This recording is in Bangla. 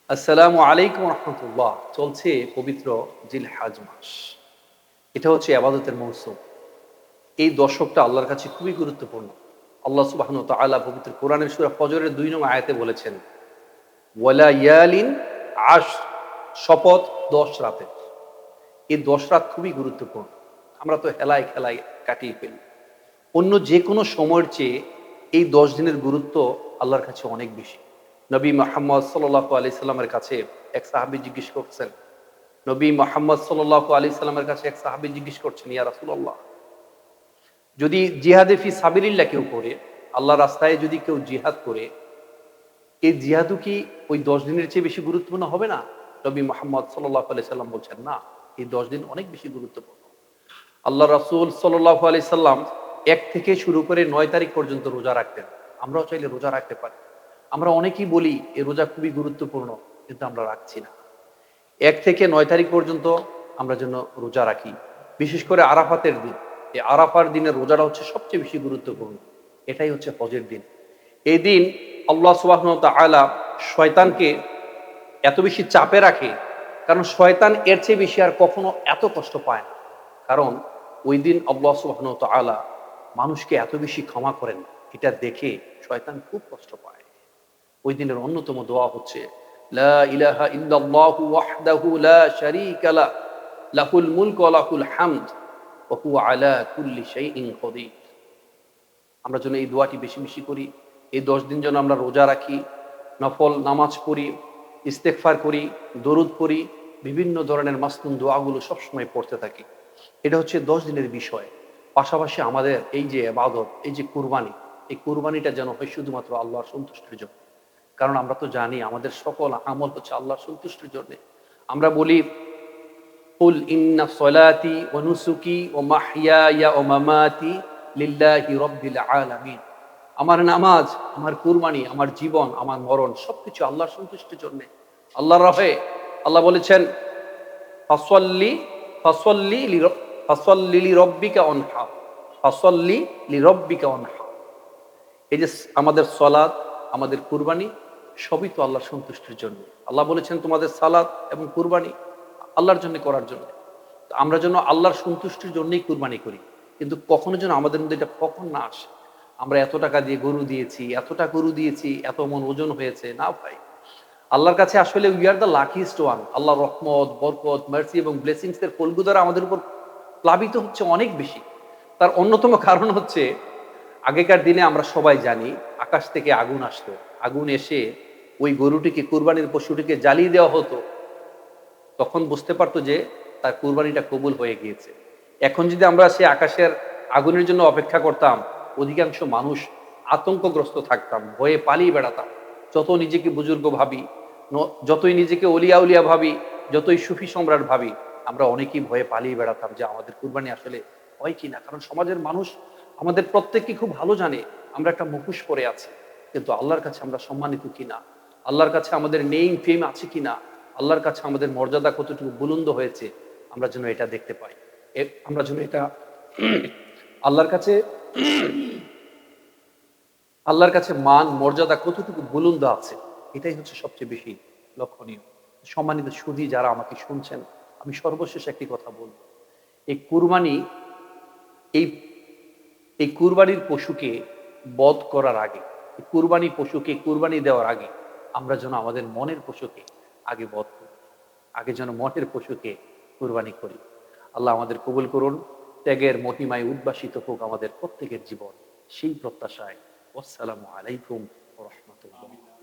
আসসালামু আলাইকুম রহমতুল্লাহ। চলছে পবিত্র জিলহাজ মাস। এটা হচ্ছে ইবাদতের মৌসুম। এই দশকটা আল্লাহর কাছে খুবই গুরুত্বপূর্ণ। আল্লাহ সুবহানাহু ওয়া তাআলা পবিত্র কোরআনের সূরা ফজরের ২ নং আয়াতে বলেছেন, ওয়ালা ইয়ালিন আশর, শপথ ১০ রাতের। এই ১০ রাত খুবই গুরুত্বপূর্ণ। আমরা তো হেলায় খেলায় কাটিয়ে ফেলি। অন্য যে কোনো সময়ের চেয়ে এই ১০ দিনের গুরুত্ব আল্লাহর কাছে অনেক বেশি। নবী মুহাম্মদ সাল্লাল্লাহু আলাইহি সাল্লামের কাছে এক সাহাবী জিজ্ঞেস করছেন, নবী মুহাম্মদ সাল্লাল্লাহু আলাইহি সাল্লামের কাছে এক সাহাবী জিজ্ঞেস করছেন, ইয়া রাসূলুল্লাহ, যদি জিহাদে ফি সাবিলিল্লাহ কেউ করে, আল্লাহর রাস্তায় যদি কেউ জিহাদ করে, এই জিহাদও কি ওই ১০ দিনের চেয়ে বেশি গুরুত্বপূর্ণ হবে না? নবী মুহাম্মদ সাল্লাল্লাহু আলাইহি সাল্লাম বলছেন, না, এই ১০ দিন অনেক বেশি গুরুত্বপূর্ণ। আল্লাহ রাসূল সাল্লাল্লাহু আলাইহি সাল্লাম ১ থেকে শুরু করে ৯ তারিখ পর্যন্ত রোজা রাখতেন। আমরাও চাইলে রোজা রাখতে পারি। আমরা অনেকেই বলি এই রোজা খুবই গুরুত্বপূর্ণ, কিন্তু আমরা রাখছি না। ১ থেকে ৯ তারিখ পর্যন্ত আমরা যেন রোজা রাখি। বিশেষ করে আরাফাতের দিন। এই আরাফার দিনের রোজাটা হচ্ছে সবচেয়ে বেশি গুরুত্বপূর্ণ। এটাই হচ্ছে হজের দিন। এই দিন আল্লাহ সুবহানাহু ওয়া তাআলা শয়তানকে এত বেশি চাপে রাখে, কারণ শয়তান এর চেয়ে বেশি আর কখনো এত কষ্ট পায় না। কারণ ওই দিন আল্লাহ সুবহানাহু ওয়া তাআলা মানুষকে এত বেশি ক্ষমা করেন, এটা দেখে শয়তান খুব কষ্ট পায়। ওই দিনের অন্যতম দোয়া হচ্ছে, লা ইলাহা ইল্লাল্লাহু ওয়াহদাহু লা শারীকা লাহ, লাহুল মুলকু ওয়া লাহুল হামদ ওয়া হুয়া আলা কুল্লি শাইইন কদির। আমরা যেন এই দোয়াটি বেশি বেশি করি। এই ১০ দিন যেন আমরা রোজা রাখি, নফল নামাজ পড়ি, ইস্তেগফার করি, দরুদ পড়ি, বিভিন্ন ধরনের মাসনুন দোয়াগুলো সবসময় পড়তে থাকি। এটা হচ্ছে ১০ দিনের বিষয়। পাশাপাশি আমাদের এই যে ইবাদত, এই যে কুরবানি, এই কুরবানিটা যেন হয় শুধুমাত্র আল্লাহর সন্তুষ্টির জন্য। কারণ আমরা তো জানি আমাদের সকল আমল হচ্ছে আল্লাহর সন্তুষ্টির জন্য। আমরা বলি, কুল ইন্না সলাতি ওয়া নুসুকি ওয়া মাহইয়ায়া ওয়া মামাতি লিল্লাহি রাব্বিল আলামিন। আমার নামাজ, আমার কুরবানি, আমার জীবন, আমার মরণ সবকিছু আল্লাহর সন্তুষ্টির জন্য, আল্লাহর রাহে। আল্লাহ বলেছেন, ফাসল্লি ফাসল্লি ফাসল্লি লিরাব্বিকা ওয়ানহার, ফাসল্লি লিরাব্বিকা ওয়ানহার। এই যে আমাদের সালাত, আমাদের কুরবানি সবই তো আল্লাহর সন্তুষ্টির জন্য। আল্লাহ বলেছেন তোমাদের সালাত এবং কুরবানি আল্লাহর জন্য করার জন্য। তো আমরা যেন আল্লাহর সন্তুষ্টির জন্যই কুরবানি করি। কিন্তু কখনো যেন আমাদের মধ্যে এটা কখন না আসে, আমরা এত টাকা দিয়ে গরু দিয়েছি, এতটা গরু দিয়েছি, এত মন ওজন হয়েছে। না ভাই, আল্লাহর কাছে আসলে we are the luckiest one. আল্লাহর রহমত, বরকত, মার্সি এবং ব্লেসিংস এর ফলগুদারা আমাদের উপর প্লাবিত হচ্ছে অনেক বেশি। তার অন্যতম কারণ হচ্ছে, আগেকার দিনে আমরা সবাই জানি আকাশ থেকে আগুন আসতো। আগুন এসে ওই গরুটিকে, কুরবানির পশুটিকে জ্বালিয়ে দেওয়া হতো। তখন বুঝতে পারতো যে তার কুরবানিটা কবুল হয়ে গিয়েছে। এখন যদি আমরা সেই আকাশের আগুনের জন্য অপেক্ষা করতাম, অধিকাংশ মানুষ আতঙ্কগ্রস্ত থাকতাম, ভয়ে পালিয়ে বেড়াতাম। যত নিজেকে বুজুর্গ ভাবি, যতই নিজেকে অলিয়া উলিয়া ভাবি, যতই সুফি সম্রাট ভাবি, আমরা অনেকেই ভয়ে পালিয়ে বেড়াতাম যে আমাদের কুরবানি আসলে হয় কিনা। কারণ সমাজের মানুষ আমাদের প্রত্যেককে খুব ভালো জানে আমরা একটা মুখোশ পরে আছি, কিন্তু আল্লাহর কাছে আমরা সম্মানিত কিনা, আল্লাহর কাছে আমাদের নেম ফেম আছে কিনা, আল্লাহর কাছে আমাদের মর্যাদা কতটুকু বুলন্দ হয়েছে, আমরা যেন এটা দেখতে পাই। আমরা যেন এটা আল্লাহর কাছে আল্লাহর কাছে মান মর্যাদা কতটুকু বুলন্দ আছে, এটাই হচ্ছে সবচেয়ে বেশি লক্ষণীয়। সম্মানিত সুধী যারা আমাকে শুনছেন, আমি সর্বশেষ একটি কথা বলব। এই কুরবানি, এই এই কুরবানির পশুকে বধ করার আগে, এই কুরবানি পশুকে কুরবানি দেওয়ার আগে আমরা যেন আমাদের মনের পশুকে আগে বধ করি, আগে যেন মনের পশুকে কুরবানি করি। আল্লাহ আমাদের কবুল করুন। ত্যাগের মহিমায় উদ্ভাসিত হোক আমাদের প্রত্যেকের জীবন, সেই প্রত্যাশায়। আসসালামু আলাইকুম ওয়া রাহমাতুল্লাহ।